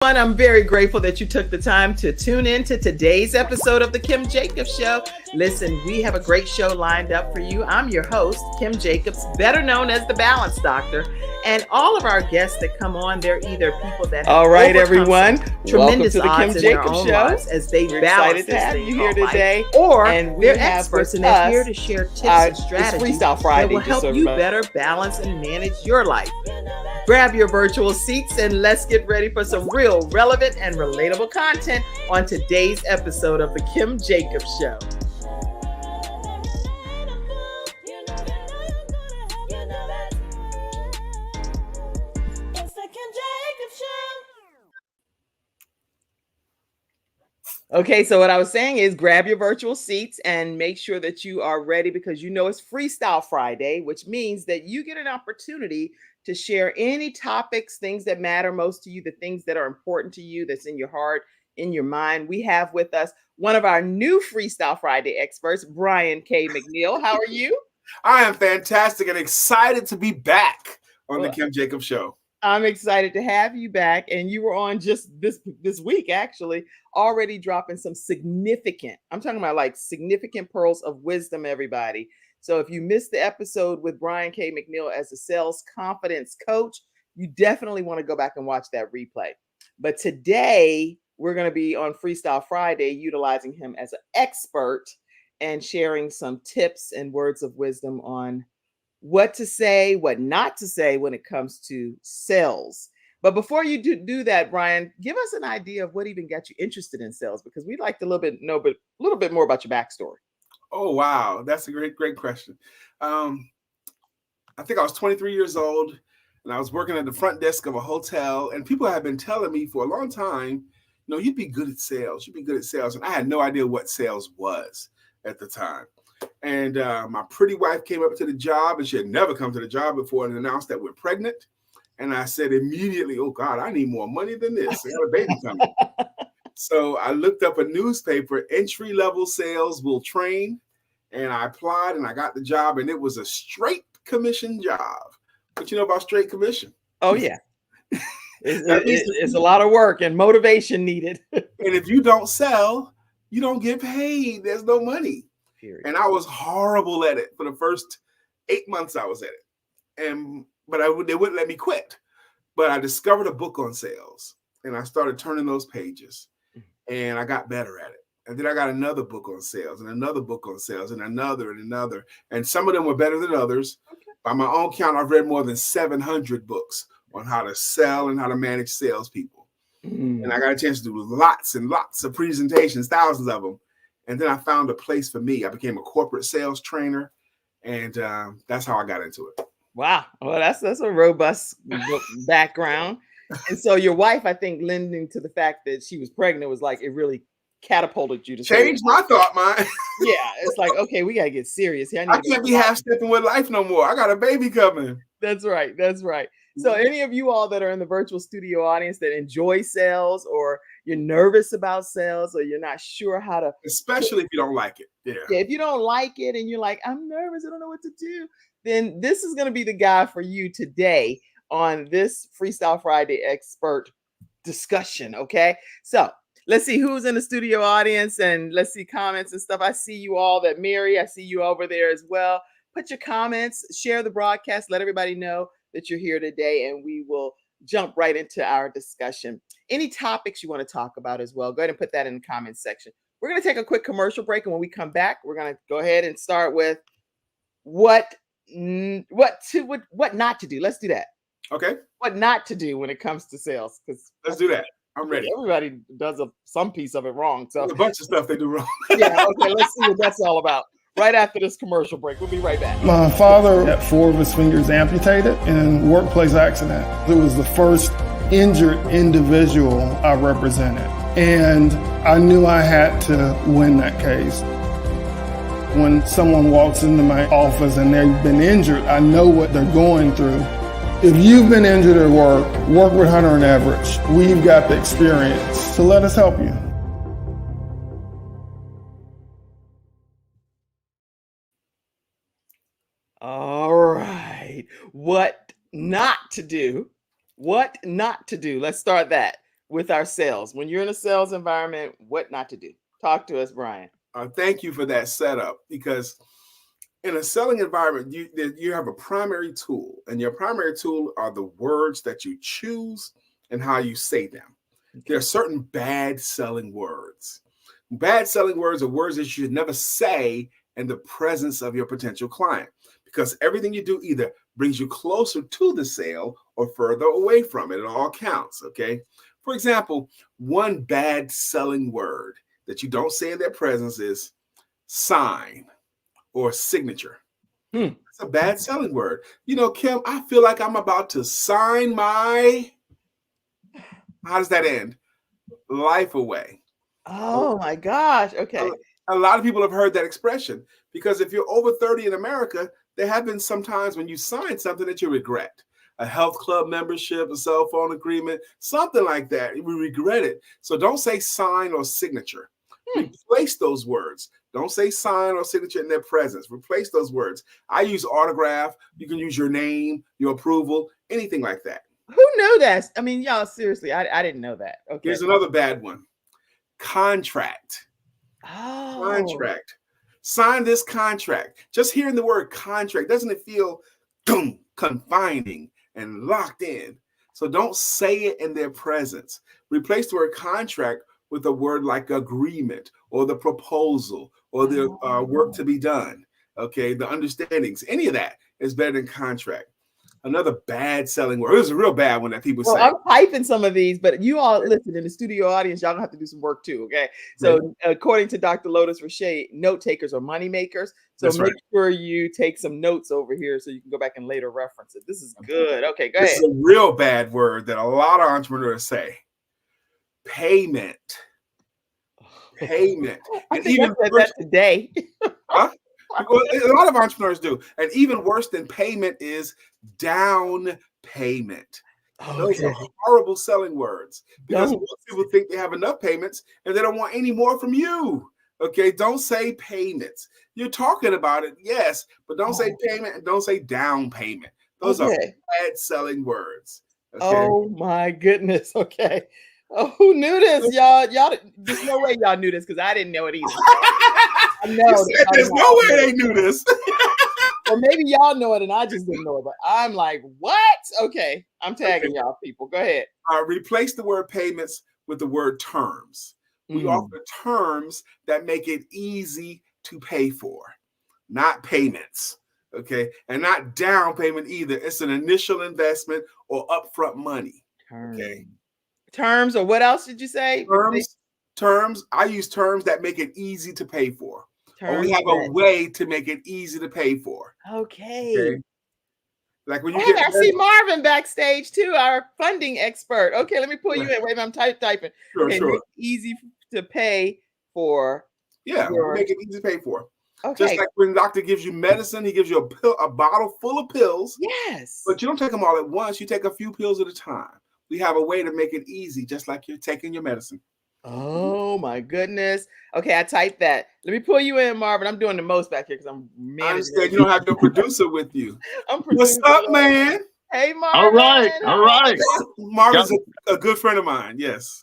I'm very grateful that you took the time to tune in to today's episode of the Kim Jacobs Show. Listen, we have a great show lined up for you. I'm your host, Kim Jacobs, better known as the Balance Doctor. And all of our guests that come on, they're either people that have all right, everyone, tremendous welcome to the odds Kim in their Jacobs own Show. lives as they We're balance excited to have you here called today. life. Or and they're experts and they're here to share tips and it's strategies FreeStyle Friday, that will help you better balance and manage your life. Grab your virtual seats and let's get ready for some real, relevant, and relatable content on today's episode of the Kim Jacobs Show. Okay, so what I was saying is grab your virtual seats and make sure that you are ready because you know it's FreeStyle Friday, which means that you get an opportunity to share any topics, things that matter most to you, the things that are important to you, that's in your heart, in your mind. We have with us one of our new FreeStyle Friday experts, Brian K. McNeill. How are you? I am fantastic and excited to be back on the Kim Jacobs Show. I'm excited to have you back. And you were on just this week, actually, already dropping some significant, I'm talking about like significant pearls of wisdom, everybody. So if you missed the episode with Brian K. McNeill as a sales confidence coach, you definitely want to go back and watch that replay. But today we're going to be on FreeStyle Friday, utilizing him as an expert and sharing some tips and words of wisdom on what to say, what not to say when it comes to sales. But before you do that, Brian, give us an idea of what even got you interested in sales, because we'd like to know a little bit more about your backstory. Oh, wow. That's a great question. I think I was 23 years old and I was working at the front desk of a hotel, and people had been telling me for a long time, you'd be good at sales. You'd be good at sales. And I had no idea what sales was at the time. And my pretty wife came up to the job, and she had never come to the job before, and announced that we're pregnant. And I said immediately, oh God, I need more money than this. I got a baby coming. So I looked up a newspaper, entry-level sales will train. And I applied and I got the job, and it was a straight commission job. But you know about straight commission? Oh, yeah. It's a lot of work and motivation needed. And if you don't sell, you don't get paid. There's no money. Period. And I was horrible at it for the first 8 months I was at it. But they wouldn't let me quit. But I discovered a book on sales, and I started turning those pages, and I got better at it. And then I got another book on sales and another book on sales and another and another. And some of them were better than others. Okay. By my own count, I've read more than 700 books on how to sell and how to manage salespeople. And I got a chance to do lots and lots of presentations, thousands of them. And then I found a place for me. I became a corporate sales trainer. And that's how I got into it. Wow. Well, that's a robust background. And so your wife, I think, lending to the fact that she was pregnant was like, it really catapulted you to change my thought mind. Yeah, it's like, okay, we gotta get serious here. I can't be half-stepping with life no more. I got a baby coming. That's right. So any of you all that are in the virtual studio audience that enjoy sales, or you're nervous about sales, or you're not sure how to, especially if you don't like it. Yeah, if you don't like it and you're like, I'm nervous, I don't know what to do, then this is going to be the guy for you today on this FreeStyle Friday expert discussion. Okay, so let's see who's in the studio audience, and let's see comments and stuff. I see you all. That Mary, I see you over there as well. Put your comments, share the broadcast, let everybody know that you're here today, and we will jump right into our discussion. Any topics you want to talk about as well, go ahead and put that in the comments section. We're going to take a quick commercial break, and when we come back, we're going to go ahead and start with what not to do. Let's do that. Okay. What not to do when it comes to sales. Let's do that. I'm ready. Everybody does some piece of it wrong. So there's a bunch of stuff they do wrong. Yeah. Okay. Let's see what that's all about. Right after this commercial break. We'll be right back. My father had 4 of his fingers amputated in a workplace accident. It was the first injured individual I represented. And I knew I had to win that case. When someone walks into my office and they've been injured, I know what they're going through. If you've been injured at work with Hunter and Average. We've got the experience, so let us help you. All right. What not to do. What not to do. Let's start that. with our sales? When you're in a sales environment, what not to do? Talk to us, Brian. Thank you for that setup, because in a selling environment, you have a primary tool, and your primary tool are the words that you choose and how you say them. Okay. There are certain bad selling words. Bad selling words are words that you should never say in the presence of your potential client, because everything you do either brings you closer to the sale or further away from it. It all counts, okay? For example, one bad selling word that you don't say in their presence is sign or signature. It's a bad selling word. You know, Kim, I feel like I'm about to sign my, how does that end? Life away. Oh my gosh. Okay. A lot of people have heard that expression, because if you're over 30 in America, there have been some times when you sign something that you regret. A health club membership, a cell phone agreement, something like that. We regret it. So don't say sign or signature. Replace those words. Don't say sign or signature in their presence. Replace those words. I use autograph. You can use your name, your approval, anything like that. Who knew that? I mean, y'all, seriously, I didn't know that. Okay. Here's another bad one. Contract. Oh. Contract. Sign this contract. Just hearing the word contract, doesn't it feel confining and locked in? So don't say it in their presence. Replace the word contract with a word like agreement or the proposal or the work to be done. Okay, the understandings, any of that is better than contract. Another bad selling word. This is a real bad one that people say. I'm typing some of these, but you all listen in the studio audience, y'all gonna have to do some work too. Okay. So according to Dr. Lotus Rashay, note takers are money makers. So make sure you take some notes over here so you can go back and later reference it. This is good. Okay, go ahead. This is a real bad word that a lot of entrepreneurs say. Payment. Payment. I think even I said that today. Huh? Well, a lot of entrepreneurs do. And even worse than payment is down payment. Those are horrible selling words, because most people think they have enough payments and they don't want any more from you. Okay, don't say payments. You're talking about it, yes, but don't say payment and don't say down payment. Those are bad selling words. Okay? Oh my goodness. Okay. Oh, who knew this, y'all? There's no way y'all knew this, because I didn't know it either. I know there's no way they knew this. Or maybe y'all know it and I just didn't know it. But I'm like, what? Okay, I'm tagging y'all people. Go ahead. Replace the word payments with the word terms. We offer terms that make it easy to pay for, not payments. Okay, and not down payment either. It's an initial investment or upfront money. Okay. Terms, or what else did you say? Terms. I use terms that make it easy to pay for. Or we have a way to make it easy to pay for. Okay. Like when you I see Marvin backstage too, our funding expert. Okay, let me pull you in. Wait, I'm typing. Sure. Make it easy to pay for. Yeah, make it easy to pay for. Okay. Just like when the doctor gives you medicine, he gives you a bottle full of pills. Yes. But you don't take them all at once. You take a few pills at a time. We have a way to make it easy, just like you're taking your medicine. Oh my goodness. Okay, I typed that. Let me pull you in, Marvin. I'm doing the most back here because I'm managing. I understand you don't have your producer with you. What's up, man? Hey, Marvin. All right. Marvin's a good friend of mine. Yes.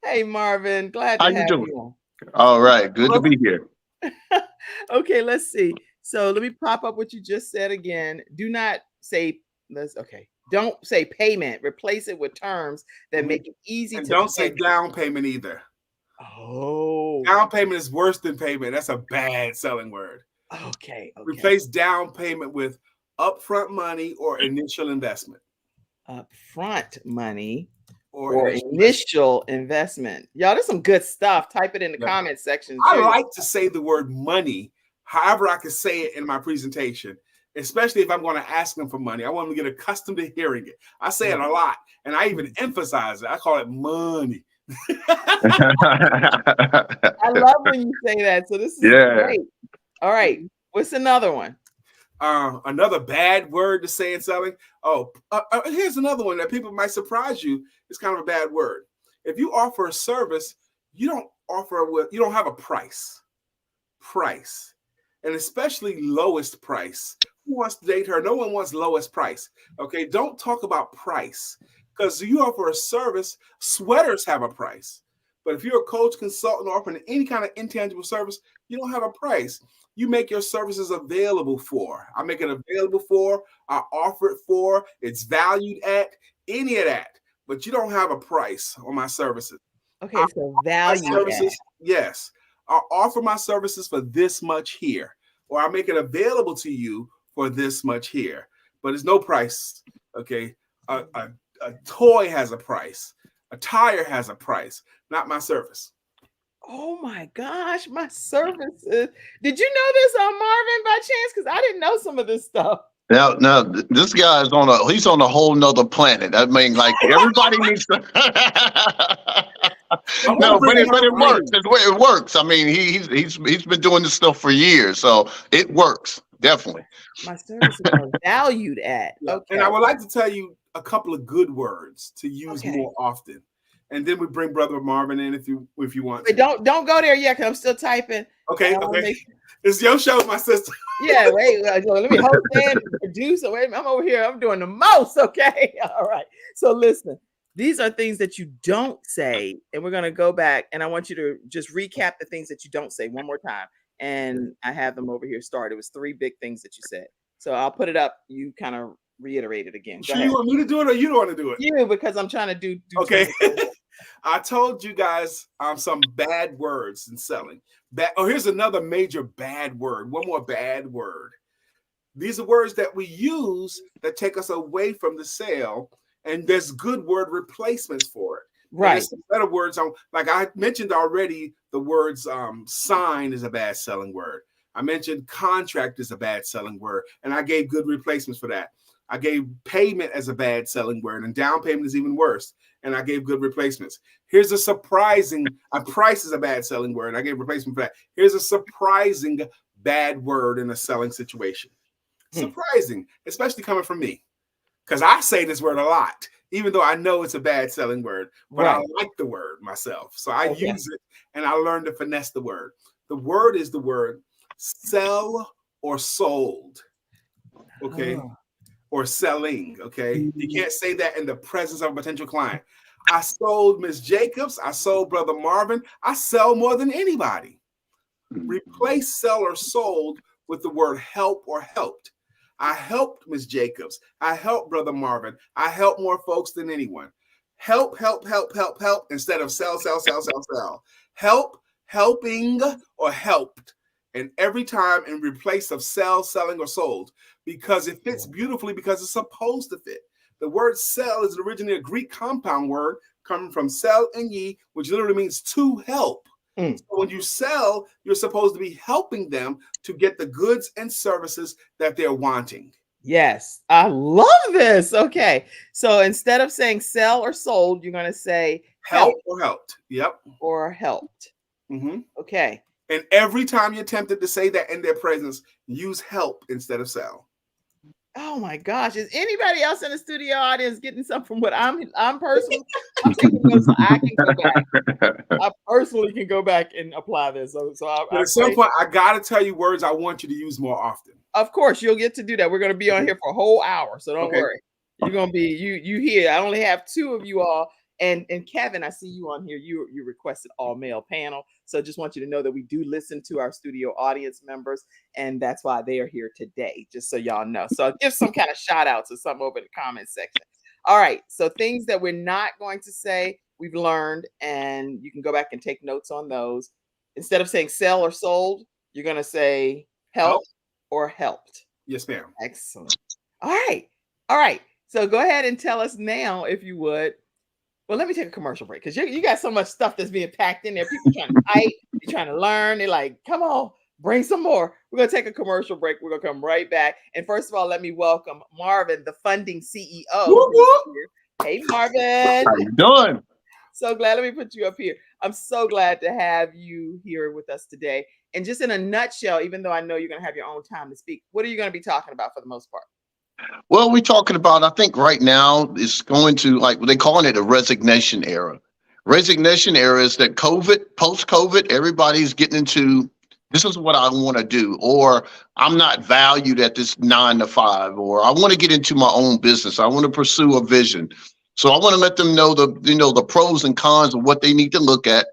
Hey, Marvin. Glad to have you. All right. Good to be here. Okay, let's see. So let me pop up what you just said again. Do not say Don't say payment. Replace it with terms that make it easy to don't say down payment either. Oh. Down payment is worse than payment. That's a bad selling word. Okay. Replace down payment with upfront money or initial investment. Upfront money or initial investment. Y'all, there's some good stuff. Type it in the comment section. I like to say the word money however I can say it in my presentation. Especially if I'm going to ask them for money. I want them to get accustomed to hearing it. I say it a lot, and I even emphasize it. I call it money. I love when you say that. So this is great. All right. What's another one? Another bad word to say in selling. Here's another one that people might surprise you. It's kind of a bad word. If you offer a service, you don't have a price. And especially lowest price. Who wants to date her? No one wants lowest price. Okay, don't talk about price. Because you offer a service, sweaters have a price. But if you're a coach, consultant, offering any kind of intangible service, you don't have a price. You make your services available for. I make it available for, I offer it for, it's valued at, any of that. But you don't have a price on my services. Okay, so value add. Yes. I offer my services for this much here, or I make it available to you for this much here. But there's no price. Okay. A toy has a price. A tire has a price, not my service. Oh my gosh, my services. Did you know this on Marvin by chance? Because I didn't know some of this stuff. Now, this guy is he's on a whole nother planet. I mean, like everybody needs to. No, but it works. It works. I mean, he's been doing this stuff for years, so it works definitely. My services are valued at. Okay. And I would like to tell you a couple of good words to use more often, and then we bring Brother Marvin in if you want. Wait, don't go there yet, because I'm still typing. Okay. It's your show, my sister. Yeah, wait. Let me host and produce. Wait, I'm over here. I'm doing the most. Okay. All right. So listen, these are things that you don't say, and we're gonna go back, and I want you to just recap the things that you don't say one more time. And I have them over here. It was 3 big things that you said. So I'll put it up. You kind of reiterate it again. Sure, you want me to do it, or you don't want to do it? You, because I'm trying to do okay. I told you guys some bad words in selling. Here's another major bad word. One more bad word. These are words that we use that take us away from the sale, and there's good word replacements for it. Right. There's some better words. Like I mentioned already, the words sign is a bad selling word. I mentioned contract is a bad selling word, and I gave good replacements for that. I gave payment as a bad selling word, and down payment is even worse, and I gave good replacements. Here's a price is a bad selling word. I gave replacement for that. Here's a surprising bad word in a selling situation. Surprising, especially coming from me, because I say this word a lot, even though I know it's a bad selling word, but I like the word myself. So I use it, and I learned to finesse the word. The word is the word sell or sold. Okay. Or selling, okay? You can't say that in the presence of a potential client. I sold Miss Jacobs. I sold Brother Marvin. I sell more than anybody. Replace sell or sold with the word help or helped. I helped Miss Jacobs. I helped Brother Marvin. I helped more folks than anyone. Help instead of sell. Help, helping, or helped. And every time in replace of sell, selling, or sold, because it fits beautifully because it's supposed to fit. The word sell is originally a Greek compound word coming from sell and ye, which literally means to help. So when you sell, you're supposed to be helping them to get the goods and services that they're wanting. Yes, I love this. Okay. So instead of saying sell or sold, you're going to say help or helped. Yep. Or helped. Okay. And every time you're tempted to say that in their presence, use help instead of sell. Oh my gosh. Is anybody else in the studio audience getting something from what I'm personally? I'm taking notes so I can go back. I personally can go back and apply this. So at some point, I got to tell you words I want you to use more often. Of course, you'll get to do that. We're going to be on here for a whole hour. So don't worry. You're going to be, you here. I only have 2 of you all. And Kevin, I see you on here. You requested all male panel. So just want you to know that we do listen to our studio audience members, and that's why they are here today, just so y'all know. So give some kind of shout outs or something over the comment section. All right. So things that we're not going to say, we've learned, and you can go back and take notes on those. Instead of saying sell or sold, you're going to say help or helped. Yes, ma'am. Excellent. All right. All right. So go ahead and tell us now, if you would. Well, let me take a commercial break, because you got so much stuff that's being packed in there. People trying to type, they're trying to learn. They're like, come on, bring some more. We're going to take a commercial break. We're going to come right back. And first of all, let me welcome Marvin, the funding CEO. Hey, Marvin. How you doing? So glad. Let me put you up here. I'm so glad to have you here with us today. And just in a nutshell, even though I know you're going to have your own time to speak, what are you going to be talking about for the most part? Well, we're talking about, I think right now it's going to, like, they're calling it a resignation era. Resignation era is that post-COVID, everybody's getting into, this is what I want to do, or I'm not valued at this 9 to 5, or I want to get into my own business. I want to pursue a vision. So I want to let them know the pros and cons of what they need to look at,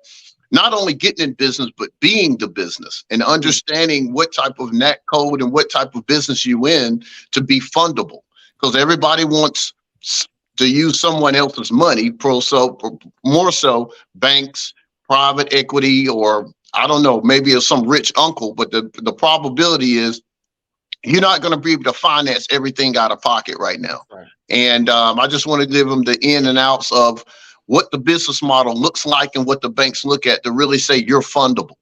not only getting in business, but being the business and understanding what type of net code and what type of business you in to be fundable. Because everybody wants to use someone else's money, more so banks, private equity, or I don't know, maybe it's some rich uncle, but the probability is you're not going to be able to finance everything out of pocket right now. Right. And I just want to give them the in and outs of what the business model looks like and what the banks look at to really say you're fundable.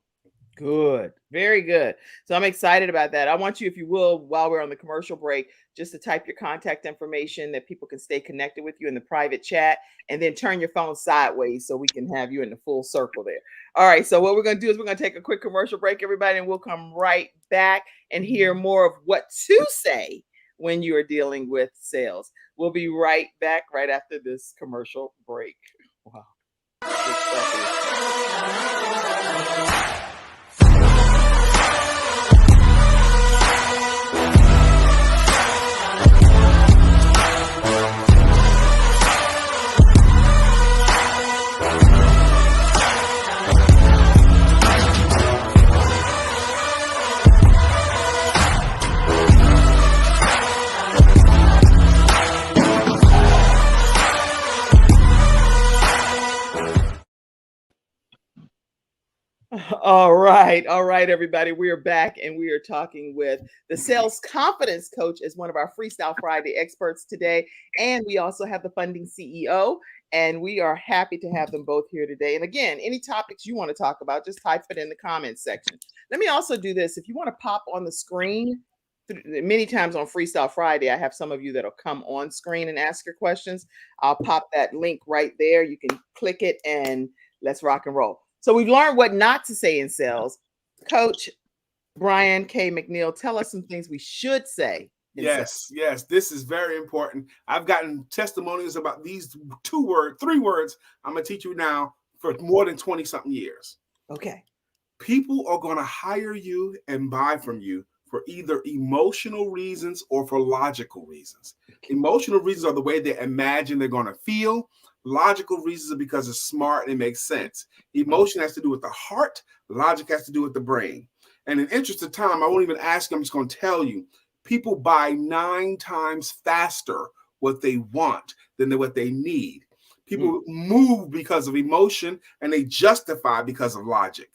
Good. Very good. So I'm excited about that. I want you, if you will, while we're on the commercial break, just to type your contact information that people can stay connected with you in the private chat, and then turn your phone sideways so we can have you in the full circle there. All right. So what we're going to do is we're going to take a quick commercial break, everybody, and we'll come right back and hear more of what to say when you are dealing with sales. We'll be right back right after this commercial break. Wow. Good stuff here. All right, everybody. We are back and we are talking with the sales confidence coach as one of our Freestyle Friday experts today. And we also have the funding CEO, and we are happy to have them both here today. And again, any topics you want to talk about, just type it in the comments section. Let me also do this. If you want to pop on the screen, many times on Freestyle Friday, I have some of you that'll come on screen and ask your questions. I'll pop that link right there. You can click it and let's rock and roll. So we've learned what not to say in sales. Coach Brian K. McNeill, tell us some things we should say. Yes, this is very important. I've gotten testimonials about these three words I'm going to teach you now for more than 20-something years. Okay. People are going to hire you and buy from you for either emotional reasons or for logical reasons. Emotional reasons are the way they imagine they're going to feel. Logical reasons are because it's smart and it makes sense. Emotion has to do with the heart. Logic has to do with the brain. And in interest of time, I won't even ask you. I'm just going to tell you. People buy 9 times faster what they want than what they need. People move because of emotion, and they justify because of logic.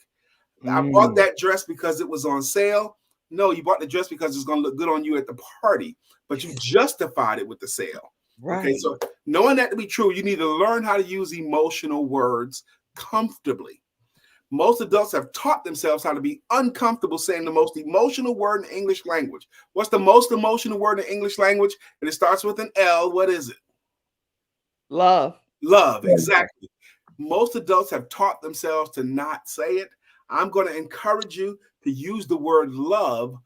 I bought that dress because it was on sale. No, you bought the dress because it's going to look good on you at the party, but you justified it with the sale. Right. Okay, so knowing that to be true, you need to learn how to use emotional words comfortably. Most adults have taught themselves how to be uncomfortable saying the most emotional word in the English language. What's the most emotional word in the English language? And it starts with an L. What is it? Love. Love, exactly. Most adults have taught themselves to not say it. I'm going to encourage you to use the word love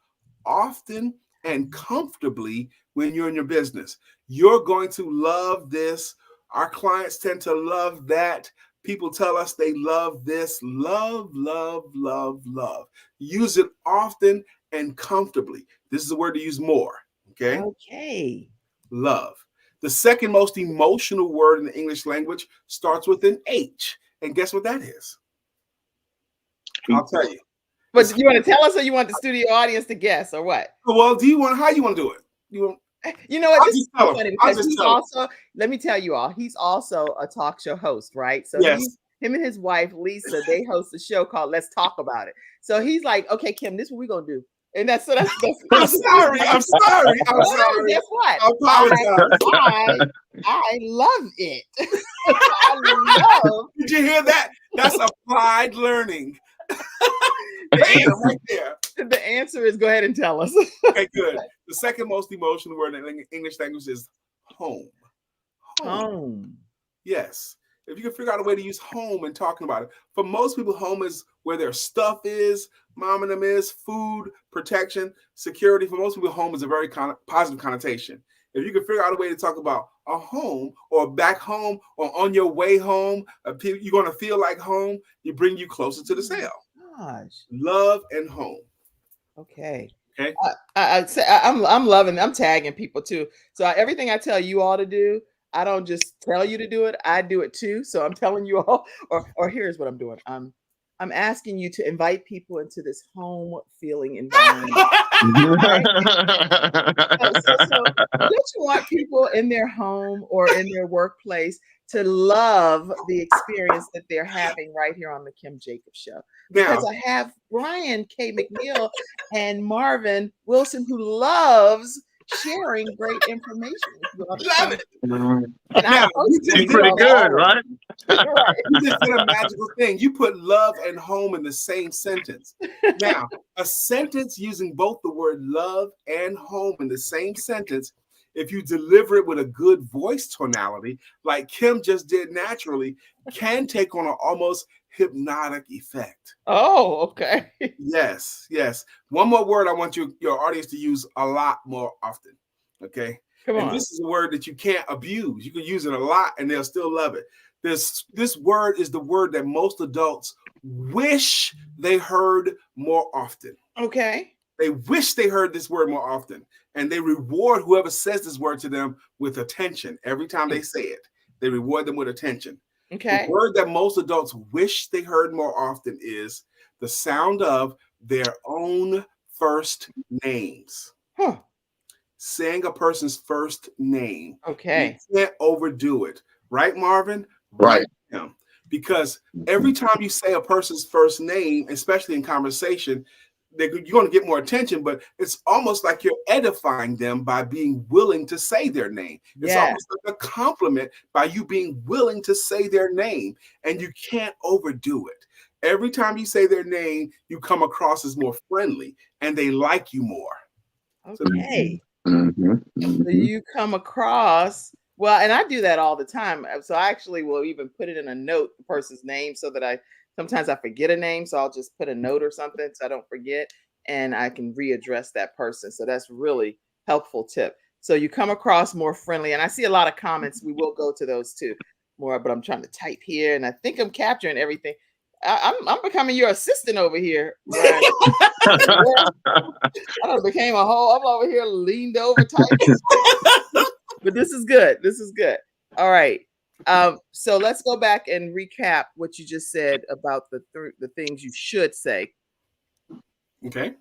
often and comfortably when you're in your business. You're going to love this. Our clients tend to love that. People tell us they love this. Love, love, love, love. Use it often and comfortably. This is a word to use more. Okay. Okay. Love. The second most emotional word in the English language starts with an H. And guess what that is? I'll tell you. But you want to tell us, or you want the studio audience to guess, or what? Well, how you want to do it? You know what? This is so funny because he's also, let me tell you all, he's also a talk show host, right? So yes. Him and his wife, Lisa, they host a show called Let's Talk About It. So he's like, okay, Kim, this is what we're going to do. And that's I'm sorry. Guess what? I love it. I love. Did you hear that? That's applied learning. Right there. The answer is, go ahead and tell us. Okay, good. The second most emotional word in the English language is home. Home. Yes. If you can figure out a way to use home and talking about it. For most people, home is where their stuff is, mom and them is, food, protection, security. For most people, home is a very positive connotation. If you can figure out a way to talk about a home or back home or on your way home, you're going to feel like home, it bring you closer to the sale. Gosh. Love and home. Okay. Okay. I'm loving, I'm tagging people too. So everything I tell you all to do, I don't just tell you to do it. I do it too. So I'm telling you all, or here's what I'm doing. I'm asking you to invite people into this home feeling environment. Right? So don't you want people in their home or in their workplace to love the experience that they're having right here on the Kim Jacobs Show? Because I have Brian K. McNeill and Marvin Wilson who loves sharing great information with you all the time. And now, you did pretty good, right? You just did a magical thing. You put love and home in the same sentence. Now, a sentence using both the word love and home in the same sentence, if you deliver it with a good voice tonality, like Kim just did naturally, can take on an almost hypnotic effect. Oh, okay. Yes, yes. One more word I want your audience to use a lot more often. Okay. Come on. And this is a word that you can't abuse. You can use it a lot and they'll still love it. This word is the word that most adults wish they heard more often. Okay. They wish they heard this word more often. And they reward whoever says this word to them with attention. Every time they say it, they reward them with attention. Okay. The word that most adults wish they heard more often is the sound of their own first names. Huh. Saying a person's first name. Okay. You can't overdo it. Right, Marvin? Right. Because every time you say a person's first name, especially in conversation, you're going to get more attention, but it's almost like you're edifying them by being willing to say their name. It's almost like a compliment by you being willing to say their name, and you can't overdo it. Every time you say their name, you come across as more friendly, and they like you more. Okay. So you come across, well, and I do that all the time. So I actually will even put it in a note, the person's name, so that sometimes I forget a name. So I'll just put a note or something so I don't forget, and I can readdress that person. So that's really helpful tip. So you come across more friendly, and I see a lot of comments. We will go to those too more, but I'm trying to type here, and I think I'm capturing everything. I'm becoming your assistant over here. Right? I don't became a whole. I'm over here leaned over typing. But this is good. This is good. All right. So let's go back and recap what you just said about the things you should say. Okay.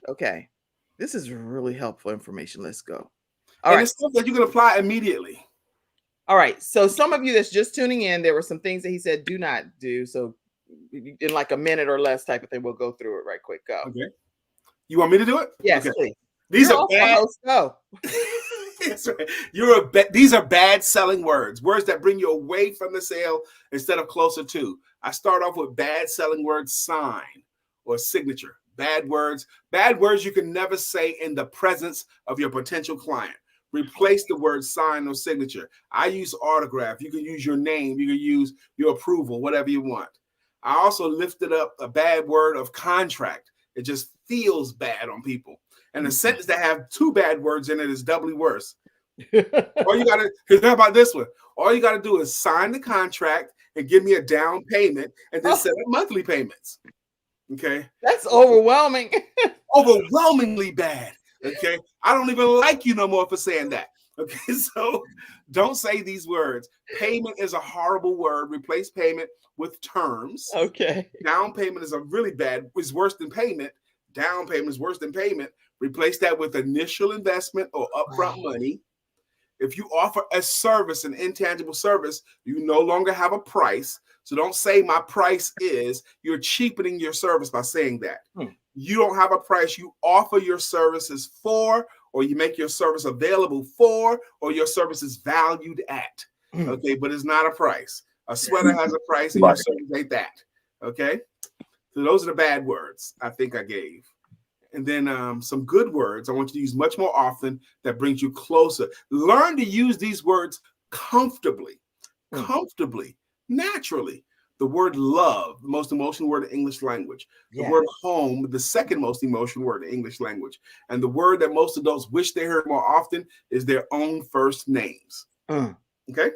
Okay. This is really helpful information. Let's go. All right. It's stuff that you can apply immediately. All right. So some of you that's just tuning in, there were some things that he said do not do. So in like a minute or less type of thing, we'll go through it right quick. Go. Okay. You want me to do it? Yes, okay. please. These are bad. Go. That's right. These are bad selling words that bring you away from the sale instead of closer to. I start off with bad selling words, sign or signature. Bad words you can never say in the presence of your potential client. Replace the word sign or signature. I use autograph. You can use your name. You can use your approval, whatever you want. I also lifted up a bad word of contract. It just feels bad on people. And a sentence that have two bad words in it is doubly worse. All you gotta hear about this one. All you gotta do is sign the contract and give me a down payment and then set up monthly payments. Okay. That's overwhelming. Overwhelmingly bad. Okay. I don't even like you no more for saying that. Okay. So don't say these words. Payment is a horrible word. Replace payment with terms. Okay. Down payment is a really bad, is worse than payment. Down payment is worse than payment. Replace that with initial investment or upfront money. If you offer a service, an intangible service, you no longer have a price. So don't say my price is. You're cheapening your service by saying that. You don't have a price. You offer your services for, or you make your service available for, or your service is valued at. Okay, but it's not a price. A sweater has a price and your service ain't that. Okay, so those are the bad words I think I gave. And then some good words I want you to use much more often that brings you closer. Learn to use these words comfortably, naturally. The word love, the most emotional word in English language. The word home, the second most emotional word in English language. And the word that most adults wish they heard more often is their own first names. Okay?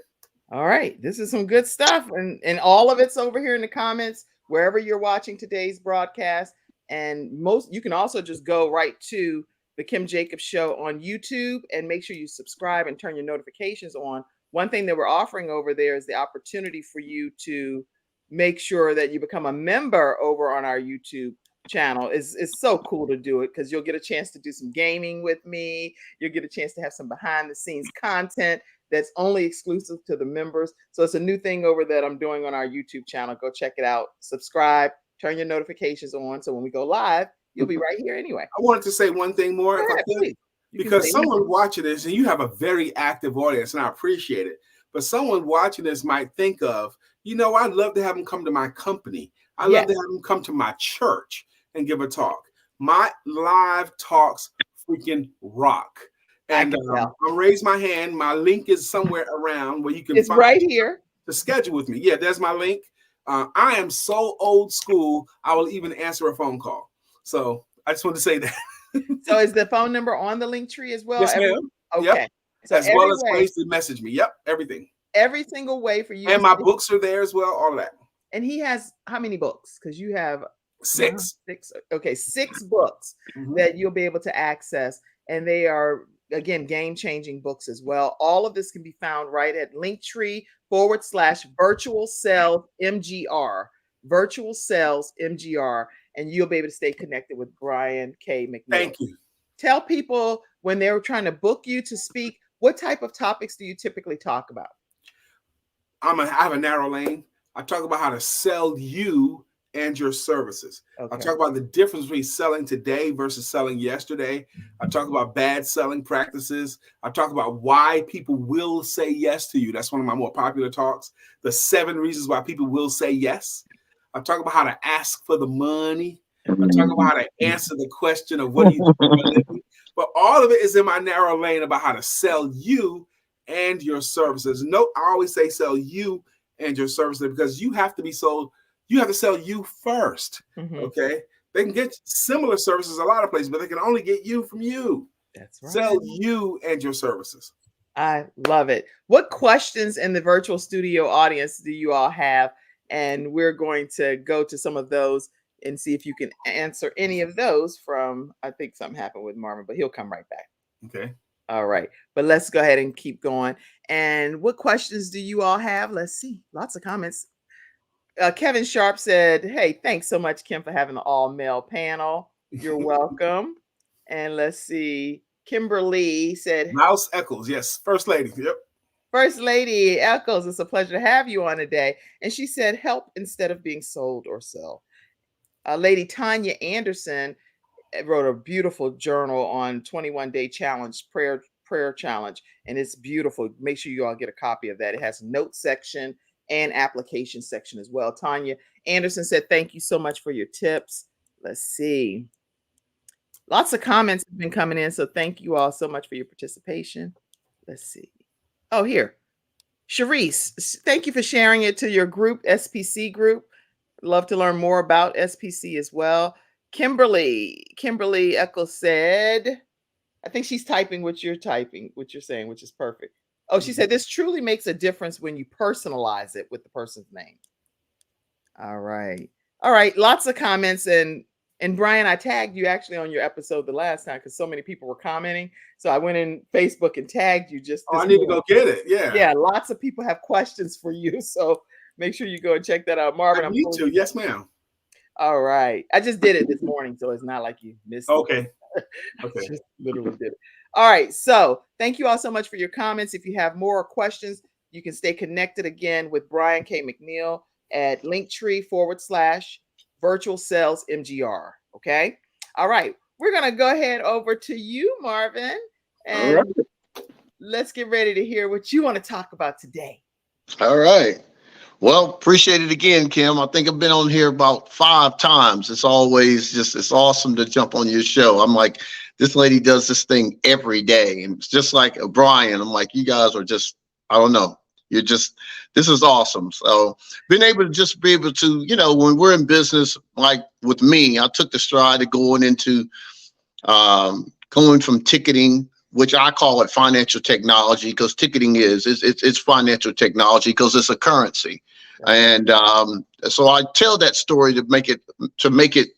All right. This is some good stuff. And all of it's over here in the comments, wherever you're watching today's broadcast. And you can also just go right to the Kim Jacobs Show on YouTube and make sure you subscribe and turn your notifications on one thing that we're offering over there is the opportunity for you to make sure that you become a member over on our YouTube channel. It's so cool to do it because you'll get a chance to do some gaming with me. You'll get a chance to have some behind the scenes content that's only exclusive to the members. So it's a new thing over that I'm doing on our YouTube channel. Go check it out. Subscribe, turn your notifications on. So when we go live, you'll be right here anyway. I wanted to say one thing more, if I could, because someone watching this, and you have a very active audience, and I appreciate it. But someone watching this might think of, I'd love to have them come to my company. I'd love to have them come to my church and give a talk. My live talks freaking rock. And I'll raise my hand. My link is somewhere around where you can find right here to schedule with me. Yeah, there's my link. I am so old school, I will even answer a phone call. So I just want to say that. So is the phone number on the link tree as well? Yes, ma'am. Okay. Yep. So as well as ways to message me. Yep, everything. Every single way for you. And my books are there as well, all of that. And he has how many books? Because you have 6. 6. Okay, 6 books that you'll be able to access. And they are, again, game-changing books as well. All of this can be found right at Linktree/virtual sales MGR. Virtual sales MGR. And you'll be able to stay connected with Brian K. McNeill. Thank you. Tell people when they're trying to book you to speak, what type of topics do you typically talk about? I have a narrow lane. I talk about how to sell you and your services. Okay. I talk about the difference between selling today versus selling yesterday. I talk about bad selling practices. I talk about why people will say yes to you. That's one of my more popular talks. The 7 reasons why people will say yes. I talk about how to ask for the money. I talk about how to answer the question of what do you do for a living. But all of it is in my narrow lane about how to sell you and your services. No, I always say sell you and your services because you have to be sold. You have to sell you first. Okay. They can get similar services a lot of places, but they can only get you from you. That's right. Sell you and your services. I love it. What questions in the virtual studio audience do you all have? And we're going to go to some of those and see if you can answer any of those from, I think something happened with Marvin, but he'll come right back. Okay. All right. But let's go ahead and keep going. And what questions do you all have? Let's see. Lots of comments. Kevin Sharp said, hey, thanks so much, Kim, for having the all-male panel. You're welcome. And let's see. Kimberly said, Mouse Eccles. Yes. First lady. Yep. First Lady Eccles, it's a pleasure to have you on today. And she said, help instead of being sold or sell. Lady Tanya Anderson wrote a beautiful journal on 21-day challenge, prayer challenge. And it's beautiful. Make sure you all get a copy of that. It has a notes section and application section as well. Tanya Anderson said, thank you so much for your tips. Let's see. Lots of comments have been coming in. So thank you all so much for your participation. Let's see. Oh, here. Sharice, thank you for sharing it to your group, SPC group. Love to learn more about SPC as well. Kimberly Eccles said, I think she's typing what you're saying, which is perfect. Oh, she said, this truly makes a difference when you personalize it with the person's name. All right. Lots of comments. And Brian, I tagged you actually on your episode the last time because so many people were commenting. So I went in Facebook and tagged you just. I need to go get it. Yeah. Yeah. Lots of people have questions for you. So make sure you go and check that out. Marvin, I need to. Yes, ma'am. All right. I just did it this morning. So it's not like you missed it. Okay. Just literally did it. All right. So thank you all so much for your comments. If you have more questions, you can stay connected again with Brian K. McNeill at Linktree/virtual sales MGR. Okay. All right. We're going to go ahead over to you, Marvin, and let's get ready to hear what you want to talk about today. All right. Well, appreciate it again, Kim. I think I've been on here about 5 times. It's always it's awesome to jump on your show. I'm like, this lady does this thing every day. And it's just like Brian. I'm like, you guys are just, I don't know. This is awesome. So being able to, when we're in business, like with me, I took the stride of going from ticketing, which I call it financial technology, because ticketing it's financial technology because it's a currency. And so I tell that story to make it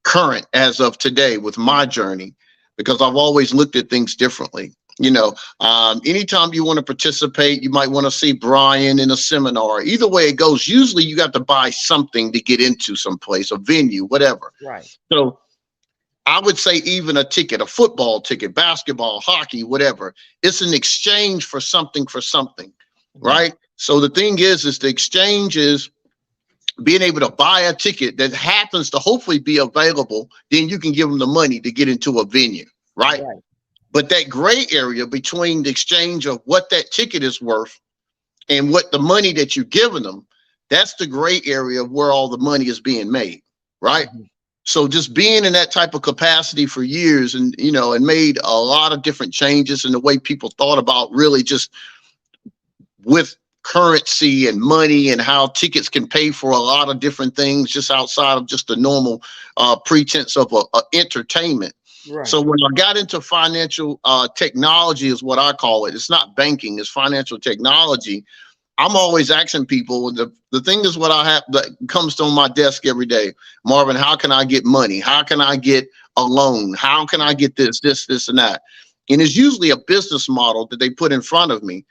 current as of today with my journey, because I've always looked at things differently. Anytime you want to participate, you might want to see Brian in a seminar. Either way it goes, usually you got to buy something to get into some place, a venue, whatever. Right. So I would say even a ticket, a football ticket, basketball, hockey, whatever. It's an exchange for something, right? So the thing is the exchange is being able to buy a ticket that happens to hopefully be available. Then you can give them the money to get into a venue, right? But that gray area between the exchange of what that ticket is worth and what the money that you're giving them, that's the gray area of where all the money is being made, right? So just being in that type of capacity for years and made a lot of different changes in the way people thought about really just with currency and money and how tickets can pay for a lot of different things just outside of just the normal pretense of a entertainment. Right. So when I got into financial technology is what I call it. It's not banking, it's financial technology. I'm always asking people, the thing is what I have that comes on my desk every day. Marvin, how can I get money? How can I get a loan? How can I get this, and that? And it's usually a business model that they put in front of me.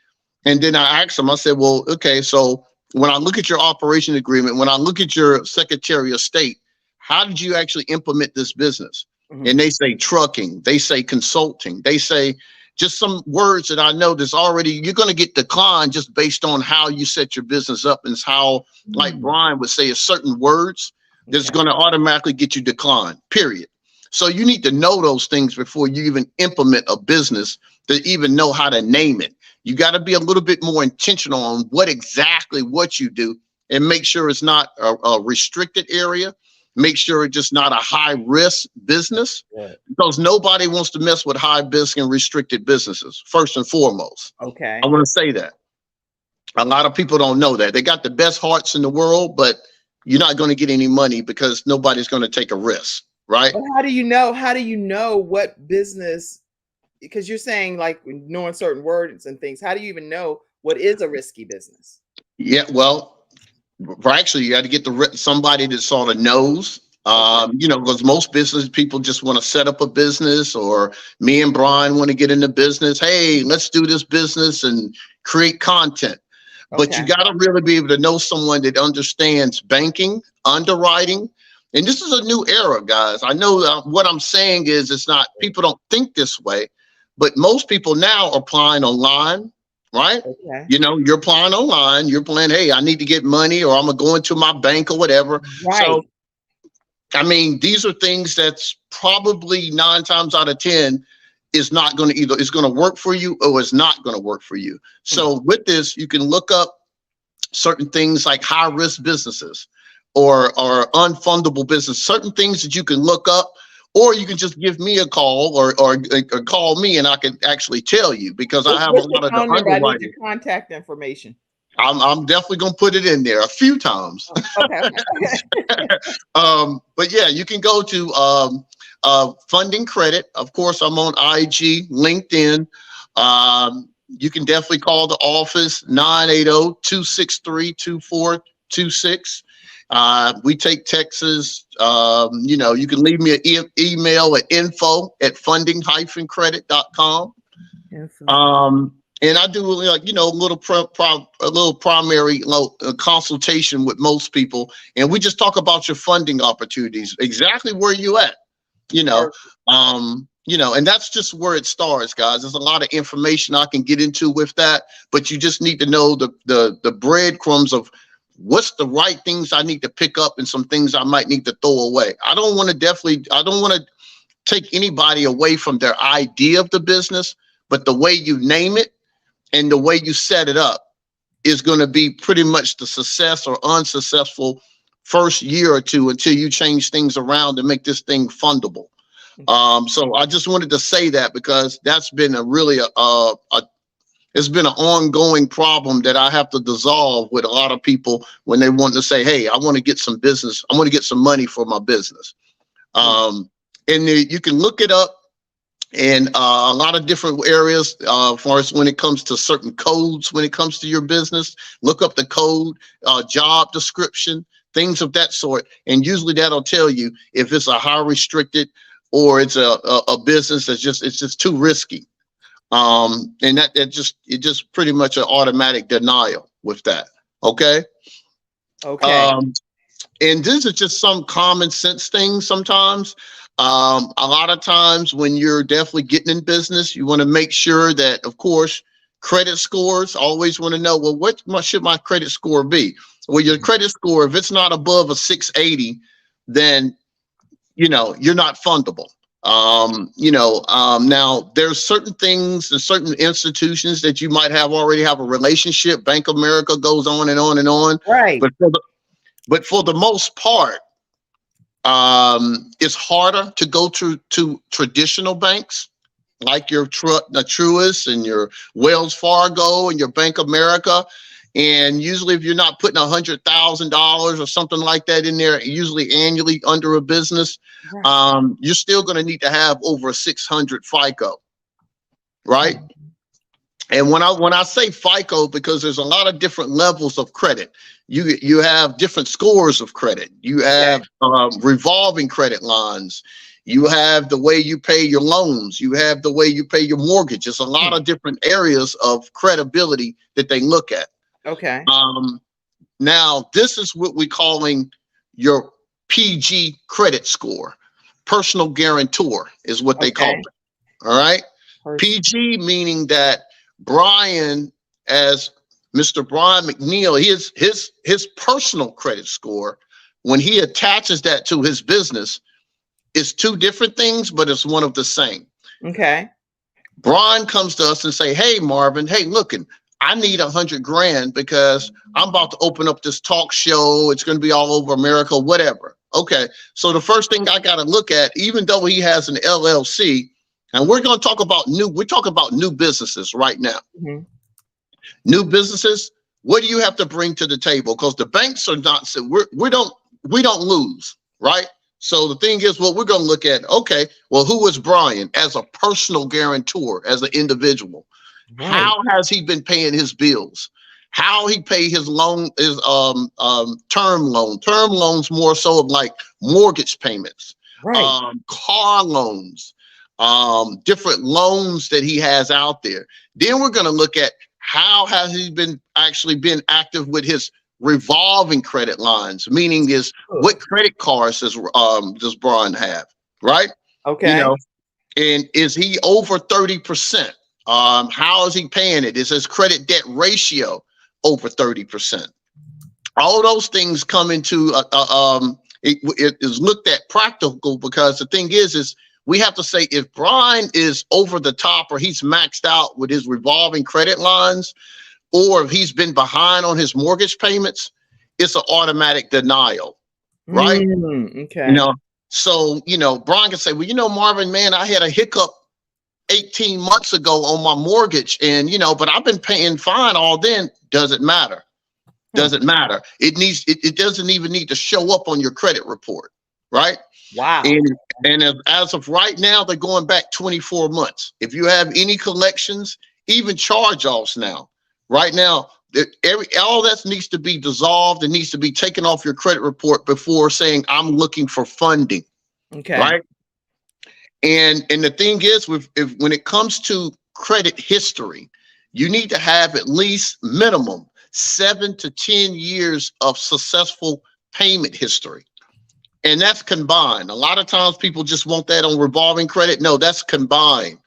And then I asked them, I said, well, okay, so when I look at your operation agreement, when I look at your Secretary of State, how did you actually implement this business? And they say trucking, they say consulting, they say just some words that I know that's already, you're going to get declined just based on how you set your business up. And it's how, like Brian would say, it's certain words that's going to automatically get you declined, period. So you need to know those things before you even implement a business to even know how to name it. You got to be a little bit more intentional on what you do and make sure it's not a restricted area. Make sure it's just not a high risk business, because nobody wants to mess with high risk and restricted businesses, first and foremost. Okay. I want to say that. A lot of people don't know that. They got the best hearts in the world, but you're not going to get any money because nobody's going to take a risk, right? But how do you know what business, because you're saying like knowing certain words and things, how do you even know what is a risky business? Yeah, well, actually, you got to get somebody that sort of knows, because most business people just want to set up a business, or me and Brian want to get into business. Hey, let's do this business and create content. But you got to really be able to know someone that understands banking, underwriting. And this is a new era, guys. I know what I'm saying is it's not, people don't think this way, but most people now are applying online. Right? Okay. You're applying online, you're playing, hey, I need to get money, or I'm going to go into my bank or whatever. Right. So, I mean, these are things that's probably 9 times out of 10 is not going to either, it's going to work for you or it's not going to work for you. So with this, you can look up certain things like high risk businesses or unfundable business, certain things that you can look up. Or you can just give me a call or call me and I can actually tell you, because I have a lot of the underwriting. I need your contact information. I'm definitely going to put it in there a few times. Okay. But yeah, you can go to Funding Credit. Of course, I'm on IG, LinkedIn. You can definitely call the office, 980-263-2426. We take texts. You can leave me an email at info@funding-credit.com. And I do a little primary consultation with most people, and we just talk about your funding opportunities, exactly where you at, and that's just where it starts, guys. There's a lot of information I can get into with that, but you just need to know the breadcrumbs of what's the right things I need to pick up and some things I might need to throw away. I don't want to take anybody away from their idea of the business, but the way you name it and the way you set it up is going to be pretty much the success or unsuccessful first year or two until you change things around and make this thing fundable. So I just wanted to say that, because that's been it's been an ongoing problem that I have to dissolve with a lot of people when they want to say, hey, I want to get some business. I want to get some money for my business. And you can look it up in a lot of different areas for us when it comes to certain codes, when it comes to your business. Look up the code, job description, things of that sort. And usually that'll tell you if it's a high restricted or it's a business that's it's just too risky. And it just pretty much an automatic denial with that. Okay. Okay. And this is just some common sense things sometimes. A lot of times when you're definitely getting in business, you want to make sure that, of course, credit scores, always want to know, well, what should my credit score be? Well, your credit score, if it's not above a 680, then, you're not fundable. Now there's certain things and certain institutions that you might already have a relationship. Bank of America goes on and on and on. Right. But for the most part, it's harder to go to traditional banks like your Truist and your Wells Fargo and your Bank of America. And usually if you're not putting $100,000 or something like that in there, usually annually under a business, you're still going to need to have over a 600 FICO, right? And when I say FICO, because there's a lot of different levels of credit. You have different scores of credit. You have revolving credit lines. You have the way you pay your loans. You have the way you pay your mortgage. It's a lot of different areas of credibility that they look at. Okay. Now this is what we're calling your PG credit score. Personal guarantor is what they call it. All right. PG meaning that Brian, as Mr. Brian McNeill, his personal credit score, when he attaches that to his business, it's two different things, but it's one of the same. Okay. Brian comes to us and say, hey, Marvin, hey, looking, I need $100,000 because I'm about to open up this talk show. It's going to be all over America, whatever. Okay. So the first thing I got to look at, even though he has an LLC, and we're going to talk about new businesses right now. Mm-hmm. New businesses. What do you have to bring to the table? Because the banks are not, so we don't lose, right? So the thing is, what we're going to look at, okay, well, who is Brian as a personal guarantor, as an individual? Right. How has he been paying his bills? How he pay his loan, his term loans more so of like mortgage payments, right. Car loans, different loans that he has out there. Then we're going to look at how has he been active with his revolving credit lines, meaning is what credit cards does Brian have, right? Okay. And is he over 30%? How is he paying it? Is his credit debt ratio over 30%? All those things come into it is looked at practical, because the thing is we have to say if Brian is over the top or he's maxed out with his revolving credit lines, or if he's been behind on his mortgage payments, it's an automatic denial, right? Okay. So, Brian can say, well, Marvin, man, I had a hiccup 18 months ago on my mortgage and, but I've been paying fine all then. Doesn't matter. Doesn't matter. It doesn't even need to show up on your credit report, right? Wow. And as of right now, they're going back 24 months. If you have any collections, even charge-offs now, right now, all that needs to be dissolved and needs to be taken off your credit report before saying I'm looking for funding. Okay. Right. And the thing is, when it comes to credit history, you need to have at least minimum 7 to 10 years of successful payment history. And that's combined. A lot of times people just want that on revolving credit. No, that's combined.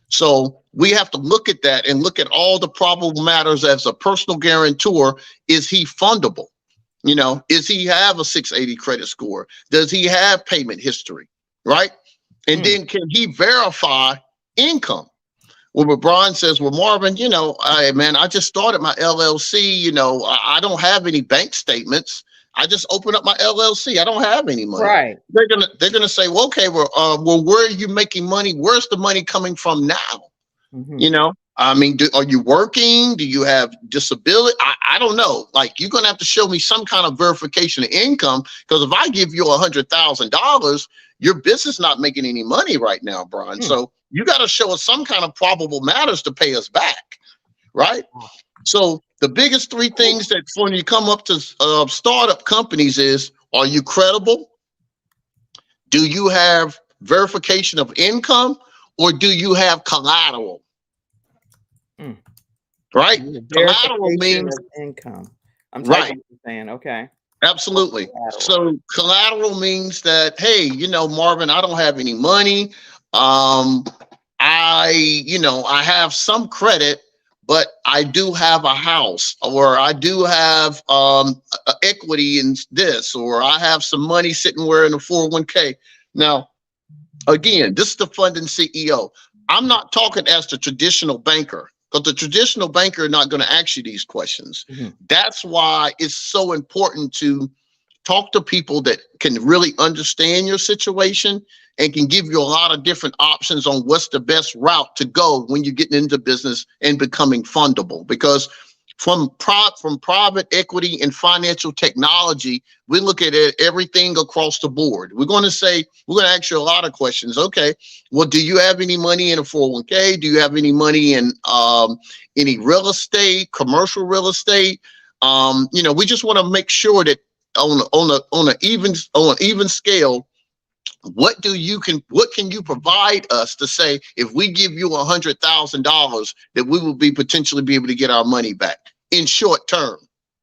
So we have to look at that and look at all the probable matters as a personal guarantor. Is he fundable? Is he have a 680 credit score? Does he have payment history? Right. And then can he verify income? Well, Brian says, well, Marvin, I just started my LLC. I don't have any bank statements. I just opened up my LLC. I don't have any money. Right. They're gonna say, well, okay, well, where are you making money? Where's the money coming from now? Mm-hmm. Are you working? Do you have disability? I don't know. Like, you're gonna have to show me some kind of verification of income, because if I give you $100,000, your business not making any money right now, Brian. So you got to show us some kind of probable matters to pay us back, right? So the biggest three things that when you come up to startup companies is, are you credible? Do you have verification of income? Or do you have collateral? Mm. right? Collateral Verification means of income. I'm right. typing what you're saying. Okay. Absolutely. So collateral means that, hey, you know, Marvin, I don't have any money. I have some credit, but I do have a house, or I do have equity in this, or I have some money sitting where in a 401k. Now, again, this is the funding CEO. I'm not talking as the traditional banker, because the traditional banker is not going to ask you these questions. Mm-hmm. That's why it's so important to talk to people that can really understand your situation and can give you a lot of different options on what's the best route to go when you're getting into business and becoming fundable. Because from private equity and financial technology, we look at it, everything across the board. We're going to ask you a lot of questions. Okay, well, do you have any money in a 401k? Do you have any money in any real estate, commercial real estate? We just want to make sure that on an even scale, what can you provide us to say, if we give you $100,000, that we will potentially be able to get our money back in short term?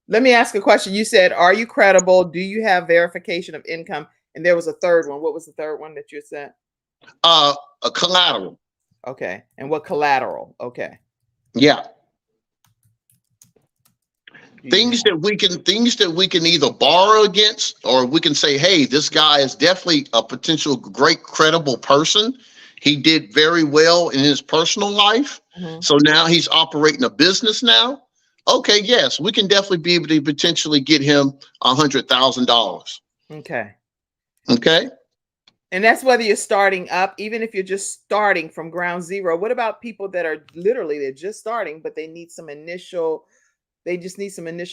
Let me ask a question. You said, are you credible? Do you have verification of income? And there was a third one. What was the third one that you said? A collateral. Okay. And what collateral? Okay. Yeah. Things that we can either borrow against, or we can say, hey, this guy is definitely a potential great credible person. He did very well in his personal life. Mm-hmm. So now he's operating a business now. Okay, yes, we can definitely be able to potentially get him $100,000. Okay. Okay. And that's whether you're starting up, even if you're just starting from ground zero. What about people that are they're just starting, but they need some initial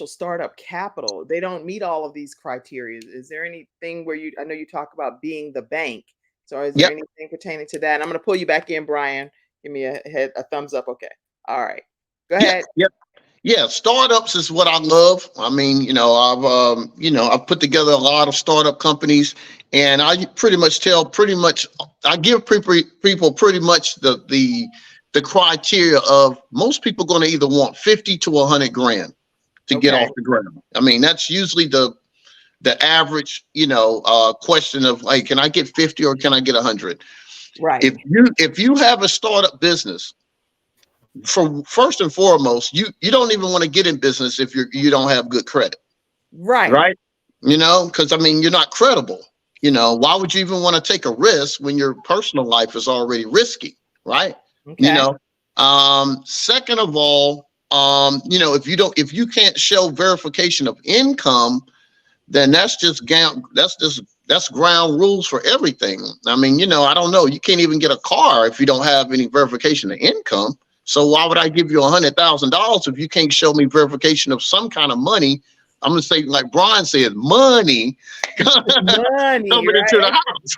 startup capital? They don't meet all of these criteria. Is there anything where I know you talk about being the bank. So is there anything pertaining to that? And I'm going to pull you back in, Brian. Give me a thumbs up. Okay. All right. Go ahead. Yep. Yeah. Startups is what I love. I mean, I've put together a lot of startup companies, and I I give people pretty much the criteria of most people going to either want 50 to 100 grand to get off the ground. I mean, that's usually the average, question of, like, can I get 50 or can I get 100? Right. If you have a startup business, first and foremost, you don't even want to get in business if you don't have good credit. Right. Right. Because you're not credible. Why would you even want to take a risk when your personal life is already risky? Right. Okay. Second of all, if you can't show verification of income, then that's ground rules for everything. I don't know. You can't even get a car if you don't have any verification of income. So why would I give you $100,000 if you can't show me verification of some kind of money? I'm going to say, like Brian said, money coming into the house.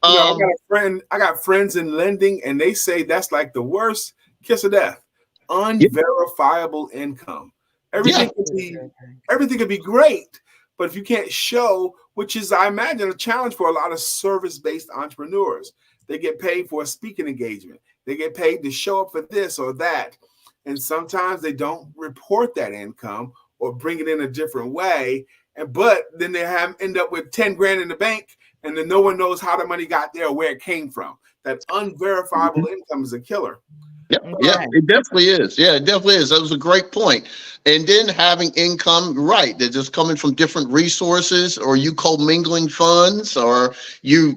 I got friends in lending, and they say that's like the worst kiss of death. Unverifiable income. Everything could be great, but if you can't show, which is, I imagine, a challenge for a lot of service-based entrepreneurs. They get paid for a speaking engagement. They get paid to show up for this or that. And sometimes they don't report that income or bring it in a different way. But then they end up with 10 grand in the bank, and then no one knows how the money got there or where it came from. That unverifiable income is a killer. Yeah, it definitely is. Yeah, it definitely is. That was a great point. And then having income, right, that's just coming from different resources, or you commingling funds, or you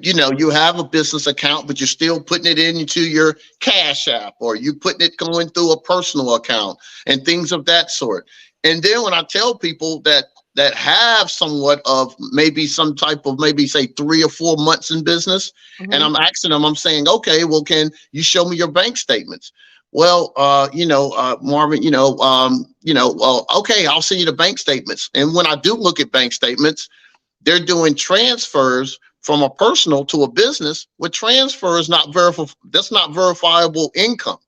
have a business account, but you're still putting it into your Cash App, or you putting it going through a personal account and things of that sort. And then when I tell people that have somewhat of maybe some type of, maybe say 3 or 4 months in business, and I'm asking them, I'm saying, okay, well, can you show me your bank statements? Well, Marvin, okay, I'll send you the bank statements. And when I do look at bank statements, they're doing transfers from a personal to a business. With transfer is not that's not verifiable income.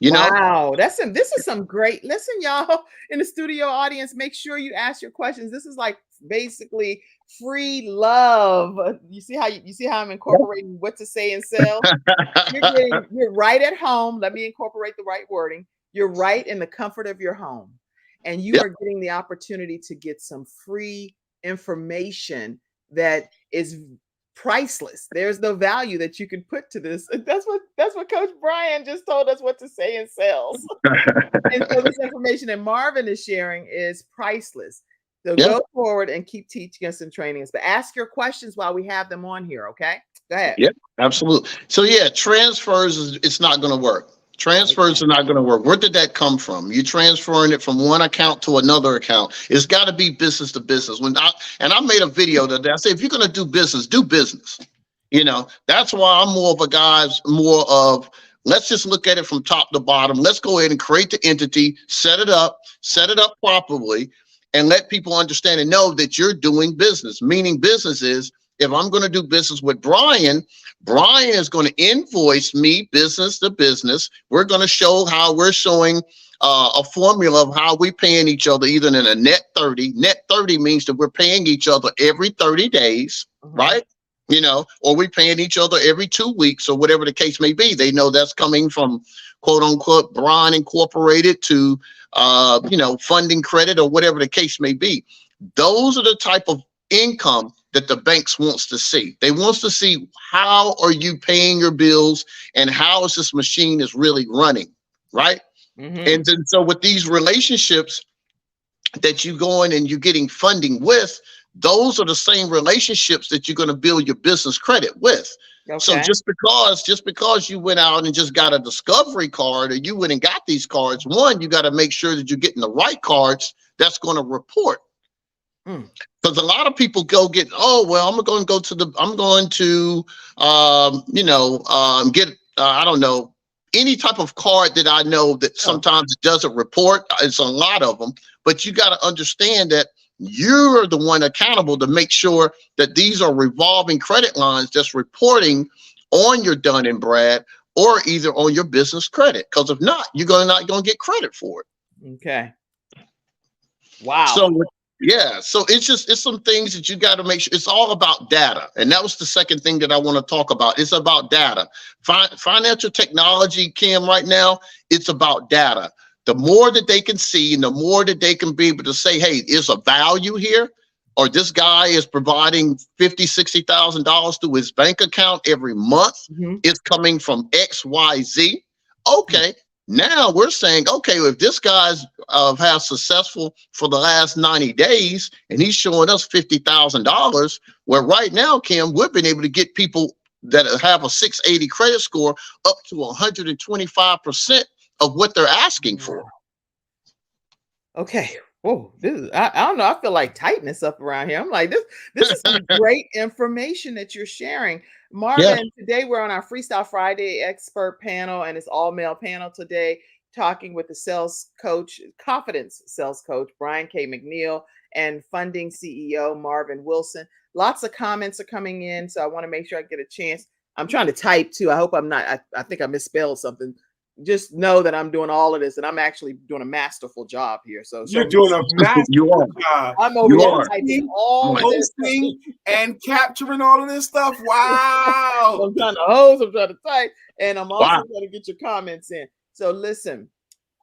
Wow, this is some great. Listen, y'all in the studio audience, make sure you ask your questions. This is like basically free love. You see how I'm incorporating what to say and sell? You're right at home. Let me incorporate the right wording. You're right in the comfort of your home. And you are getting the opportunity to get some free information that is priceless. There's no value that you can put to this. That's what Coach Brian just told us what to say in sales. And so this information that Marvin is sharing is priceless. So go forward and keep teaching us and training us. But ask your questions while we have them on here, okay? Go ahead. Yeah, absolutely. So transfers, it's not going to work. Transfers are not going to work. Where did that come from? You're transferring it from one account to another account. It's got to be business to business. I made a video that I said, if you're going to do business, do business. That's why I'm more of let's just look at it from top to bottom. Let's go ahead and create the entity, set it up properly, and let people understand and know that you're doing business. Meaning business is, if I'm going to do business with Brian is going to invoice me business to business. We're going to show how we're showing a formula of how we're paying each other, either in a net 30. Net 30 means that we're paying each other every 30 days, right? Or we're paying each other every 2 weeks, or whatever the case may be. They know that's coming from quote unquote Brian Incorporated to funding credit, or whatever the case may be. Those are the type of income that the banks wants to see. They wants to see, how are you paying your bills and how is this machine is really running, right? And then so with these relationships that you go in and you're getting funding with, those are the same relationships that you're going to build your business credit with. So just because you went out and just got a discovery card, or you went and got these cards, one, you got to make sure that you're getting the right cards that's going to report. Because a lot of people go get, I'm going to get, I don't know, any type of card that I know that sometimes it doesn't report. It's a lot of them, but you got to understand that you're the one accountable to make sure that these are revolving credit lines that's reporting on your Dun and Brad, or either on your business credit. Because if not, you're not going to get credit for it. Okay. Wow. So it's some things that you got to make sure. It's all about data. And that was the second thing that I want to talk about. It's about data. Financial technology, Kim, right now, it's about data. The more that they can see, and the more that they can be able to say, hey, is a value here, or this guy is providing $50,000, $60,000 to his bank account every month. It's coming from XYZ. Okay. Now we're saying, okay, if this guy's has successful for the last 90 days and he's showing us $50,000, well, right now, Kim, we've been able to get people that have a 680 credit score up to 125% of what they're asking for. Okay. Whoa, I don't know. I feel like tightness up around here. I'm like, this is some great information that you're sharing. Marvin, today we're on our FreeStyle Friday expert panel, and it's all male panel today, talking with the sales coach, confidence sales coach, Brian K. McNeill, and funding CEO, Marvin Wilson. Lots of comments are coming in, so I want to make sure I get a chance. I'm trying to type too. I hope I'm not, I think I misspelled something. Just know that I'm doing all of this, and I'm actually doing a masterful job here. So you're doing a masterful job. I'm over here typing all of this and capturing all of this stuff. Wow! I'm trying to host, I'm trying to type, and I'm also trying to get your comments in. So listen,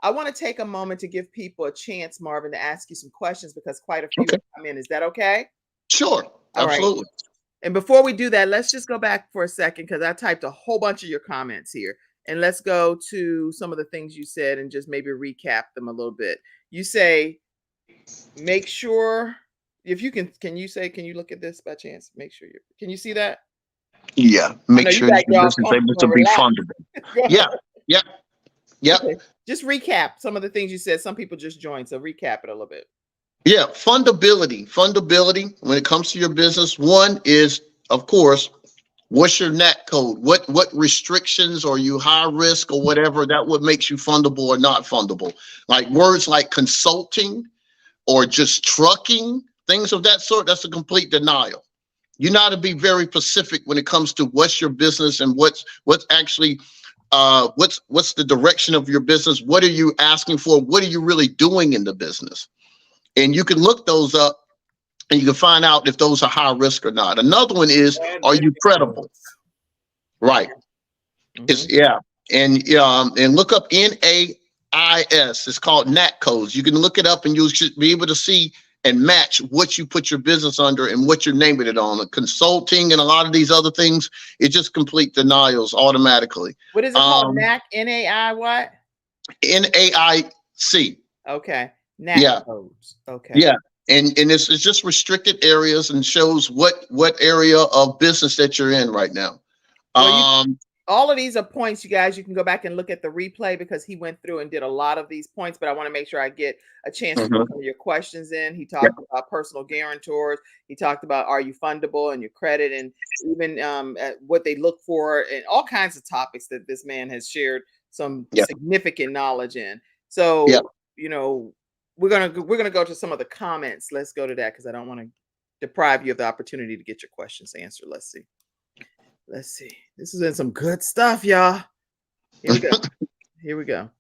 I want to take a moment to give people a chance, Marvin, to ask you some questions, because quite a few have come in. Is that okay? Sure, absolutely. Right. And before we do that, let's just go back for a second, because I typed a whole bunch of your comments here. And let's go to some of the things you said and just maybe recap them a little bit. You say, make sure, if you can you look at this by chance? Make sure can you see that? Yeah, make sure this is able to be fundable. Yeah. Okay. Just recap some of the things you said. Some people just joined, so recap it a little bit. Yeah, fundability. When it comes to your business, one is, of course, what's your NAT code? What restrictions, are you high risk or whatever, that what makes you fundable or not fundable? Like words like consulting or just trucking, things of that sort, that's a complete denial. You know, to be very specific when it comes to what's your business and what's actually what's the direction of your business? What are you asking for? What are you really doing in the business? And you can look those up and you can find out if those are high risk or not. Another one is, are you credible? Right. It's and look up NAIS. It's called NAT codes. You can look it up and you should be able to see and match what you put your business under and what you're naming it on. The consulting and a lot of these other things, it just complete denials automatically. What is it called? NAC, NAI what? NAIC. Okay. NAC codes. Okay. Yeah. And it's just restricted areas and shows what area of business that you're in right now. Well, all of these are points, you guys. You can go back and look at the replay because he went through and did a lot of these points, but I want to make sure I get a chance to put some of your questions in. He talked about personal guarantors. He talked about, are you fundable, and your credit, and even what they look for, and all kinds of topics that this man has shared some significant knowledge in. So, you know, we're gonna go to some of the comments. Let's go to that because I don't want to deprive you of the opportunity to get your questions answered. Let's see. This is in some good stuff, y'all. Here we go. Here we go.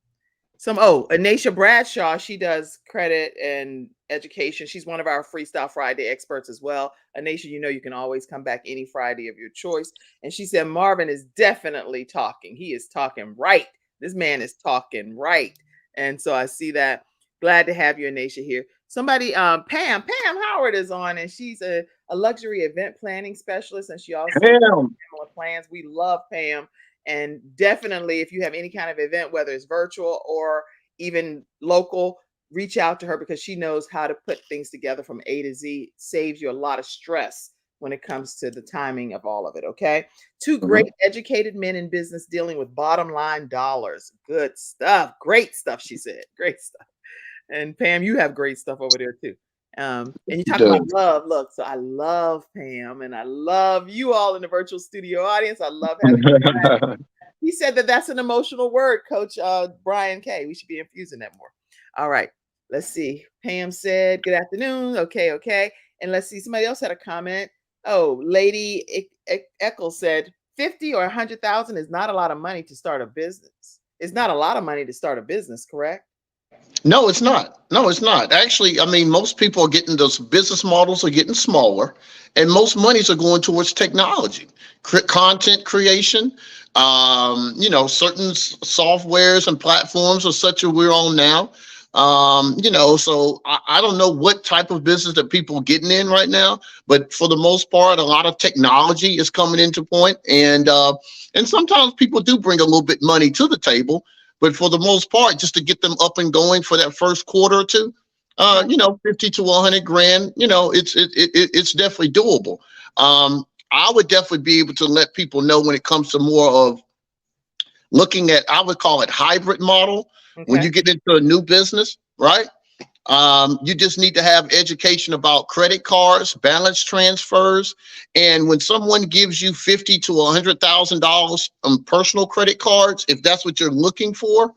Anisha Bradshaw, she does credit and education. She's one of our FreeStyle Friday experts as well. Anisha, you know you can always come back any Friday of your choice. And she said Marvin is definitely talking. He is talking right. This man is talking right. And so I see that. Glad to have you, Anisha, here. Somebody, Pam Howard is on, and she's a luxury event planning specialist, and she also plans. We love Pam, and definitely if you have any kind of event, whether it's virtual or even local, reach out to her because she knows how to put things together from A to Z. Saves you a lot of stress when it comes to the timing of all of it. Okay, two great educated men in business dealing with bottom line dollars. Good stuff. Great stuff. She said. Great stuff. And Pam, you have great stuff over there too. And you talk about love. Look, so I love Pam, and I love you all in the virtual studio audience. I love having you. He said that that's an emotional word, Coach Brian K. We should be infusing that more. All right, let's see. Pam said, good afternoon. Okay. And let's see. Somebody else had a comment. Oh, Lady Eccles said 50 or 100,000 is not a lot of money to start a business. It's not a lot of money to start a business, correct? No, it's not. Actually, I mean, most people are getting those business models are getting smaller, and most monies are going towards technology, content creation, certain softwares and platforms are such as we're on now. So I don't know what type of business that people are getting in right now, but for the most part, a lot of technology is coming into point, and sometimes people do bring a little bit money to the table. But for the most part, just to get them up and going for that first quarter or two, 50 to 100 grand, it's definitely doable. I would definitely be able to let people know when it comes to more of looking at, I would call it hybrid model. Okay. When you get into a new business, right? You just need to have education about credit cards, balance transfers. And when someone gives you $50,000 to $100,000 on personal credit cards, if that's what you're looking for,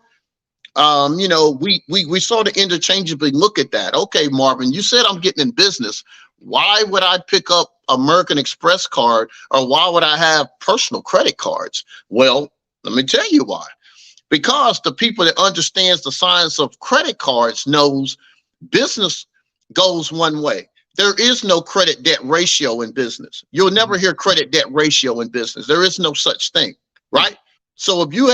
we sort of interchangeably look at that. Okay, Marvin, you said I'm getting in business. Why would I pick up American Express card, or why would I have personal credit cards? Well, let me tell you why. Because the people that understands the science of credit cards knows business goes one way. There is no credit debt ratio in business. You'll never hear credit debt ratio in business. There is no such thing, right? So if you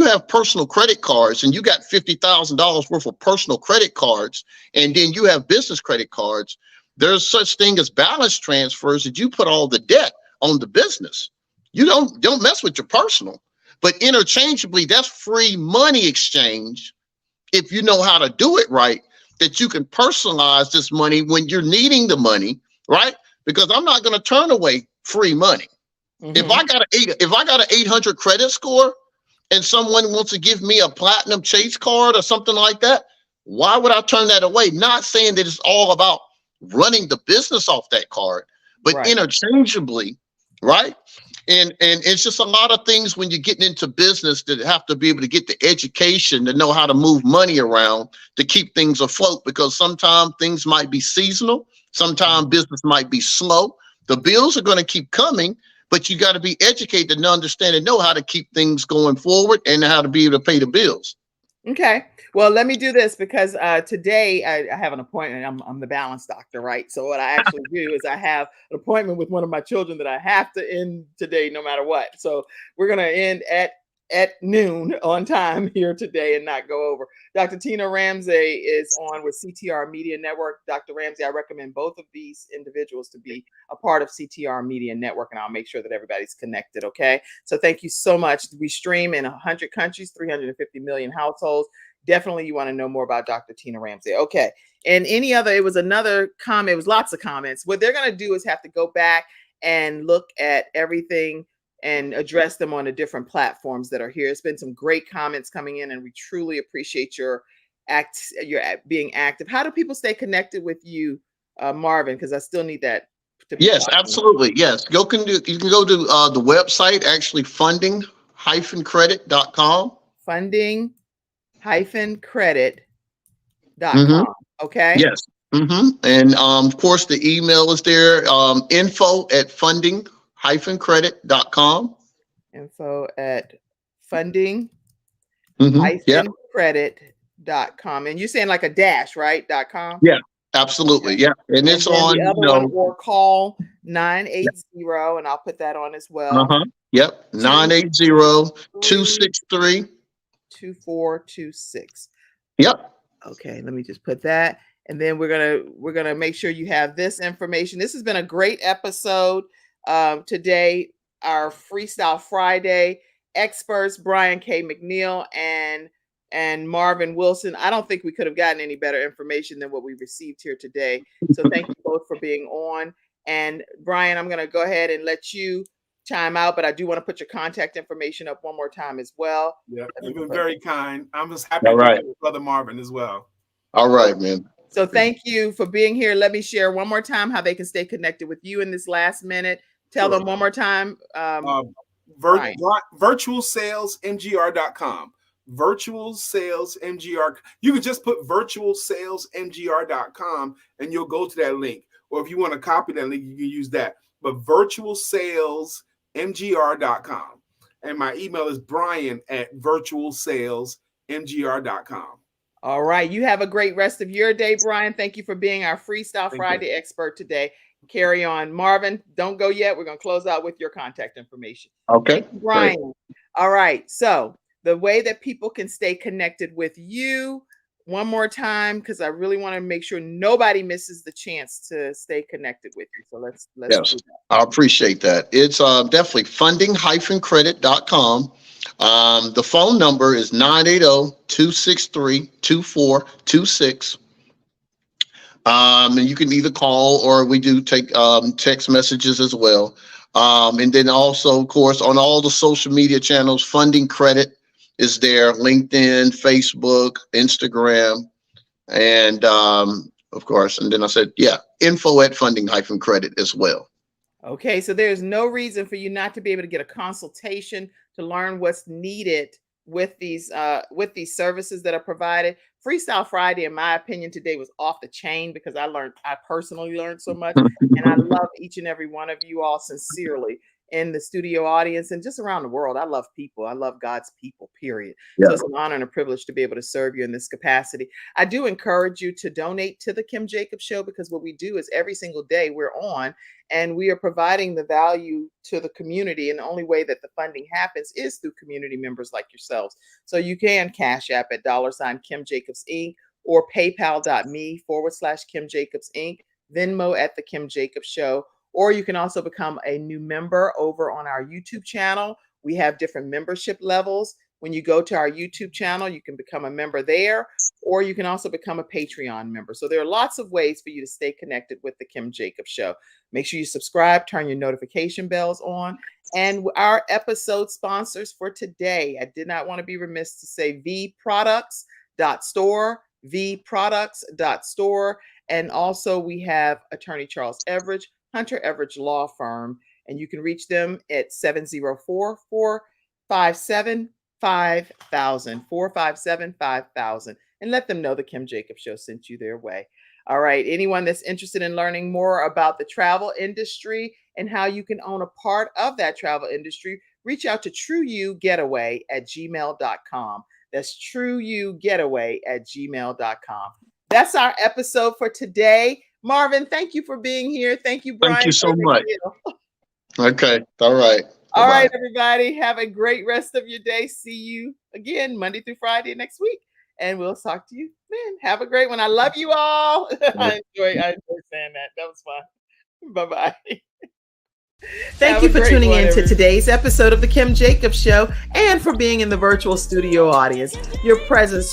have personal credit cards and you got $50,000 worth of personal credit cards, and then you have business credit cards, there's such thing as balance transfers that you put all the debt on the business. You don't mess with your personal, but interchangeably, that's free money exchange. If you know how to do it right, that you can personalize this money when you're needing the money, right? Because I'm not going to turn away free money. Mm-hmm. If I got an 800 credit score and someone wants to give me a platinum Chase card or something like that, why would I turn that away? Not saying that it's all about running the business off that card, but interchangeably, right? And it's just a lot of things when you're getting into business that have to be able to get the education to know how to move money around to keep things afloat, because sometimes things might be seasonal. Sometimes business might be slow. The bills are going to keep coming, but you got to be educated and understand and know how to keep things going forward and how to be able to pay the bills. Okay. Well, let me do this because today I have an appointment. I'm the balance doctor, right? So what I actually do is I have an appointment with one of my children that I have to end today, no matter what. So we're gonna end at noon on time here today and not go over. Dr. Tina Ramsey is on with CTR Media Network. Dr. Ramsey, I recommend both of these individuals to be a part of CTR Media Network, and I'll make sure that everybody's connected. Okay. So thank you so much. We stream in 100 countries, 350 million households. Definitely you want to know more about Dr. Tina Ramsey. Okay. And it was another comment, it was lots of comments. What they're going to do is have to go back and look at everything and address them on the different platforms that are here. It's been some great comments coming in, and we truly appreciate your being active. How do people stay connected with you, Marvin? Because I still need that to be Yes, possible. absolutely. Yes. You can go to the website, actually funding-credit.com. Funding-credit.com. Okay. Yes. And of course, the email is there, info@funding-credit.com. Info at funding Yeah. credit.com. And you're saying like a dash, right? .com? Yeah, absolutely. Okay. Yeah. And And it's then on, the other one, or call 980, and I'll put that on as well. Yep. 980-263. 2426. Yep. Okay, let me just put that. And then we're gonna make sure you have this information. This has been a great episode. Today, our Freestyle Friday experts, Brian K. McNeill and Marvin Wilson. I don't think we could have gotten any better information than what we received here today. So thank you both for being on. And Brian, I'm gonna go ahead and let you chime out, but I do want to put your contact information up one more time as well. Yeah, you've been very kind. I'm just happy All to right. be with Brother Marvin as well. All right, man. So thank you for being here. Let me share one more time how they can stay connected with you in this last minute. Tell them one more time. Virtualsalesmgr.com. Virtual Sales MGR. You can just put virtualsalesmgr.com and you'll go to that link. Or if you want to copy that link, you can use that. But virtualsalesmgr.com. And my email is brian@virtualsalesmgr.com. All right. You have a great rest of your day, Brian. Thank you for being our Freestyle Friday expert today. Carry on. Marvin, don't go yet. We're going to close out with your contact information. Okay. Brian. Great. All right. So the way that people can stay connected with you, one more time, because I really want to make sure nobody misses the chance to stay connected with you. So let's Yes, do that. I appreciate that. It's definitely funding-credit.com. The phone number is 980-263-2426. And you can either call or we do take text messages as well. And then also, of course, on all the social media channels, Funding Credit is there, LinkedIn, Facebook, Instagram, and of course, and then I said, yeah, info@funding-credit as well. Okay, so there's no reason for you not to be able to get a consultation to learn what's needed with these services that are provided. Freestyle Friday, in my opinion, today was off the chain because I personally learned so much, and I love each and every one of you all sincerely in the studio audience and just around the world. I love people. I love God's people, period. Yeah. So it's an honor and a privilege to be able to serve you in this capacity. I do encourage you to donate to the Kim Jacobs Show, because what we do is every single day we're on and we are providing the value to the community. And the only way that the funding happens is through community members like yourselves. So you can Cash App at $ Kim Jacobs Inc. or paypal.me/Kim Jacobs Inc. Venmo at the Kim Jacobs Show. Or you can also become a new member over on our YouTube channel. We have different membership levels. When you go to our YouTube channel, you can become a member there, or you can also become a Patreon member. So there are lots of ways for you to stay connected with the Kim Jacobs Show. Make sure you subscribe, turn your notification bells on. And our episode sponsors for today, I did not want to be remiss to say vproducts.store, vproducts.store. And also we have Attorney Charles Everidge, Hunter Everidge Law Firm, and you can reach them at 704-457-5000, 457-5000, and let them know the Kim Jacobs Show sent you their way. All right, anyone that's interested in learning more about the travel industry and how you can own a part of that travel industry, reach out to trueyougetaway@gmail.com. That's trueyougetaway@gmail.com. That's our episode for today. Marvin, thank you for being here. Thank you, Brian. Thank you so much. Okay. All right. All Bye-bye. right, everybody. Have a great rest of your day. See you again Monday through Friday next week. And we'll talk to you then. Have a great one. I love you all. I enjoy saying that. That was fun. Bye-bye. Thank you for tuning in to today's episode of The Kim Jacobs Show and for being in the virtual studio audience. Your presence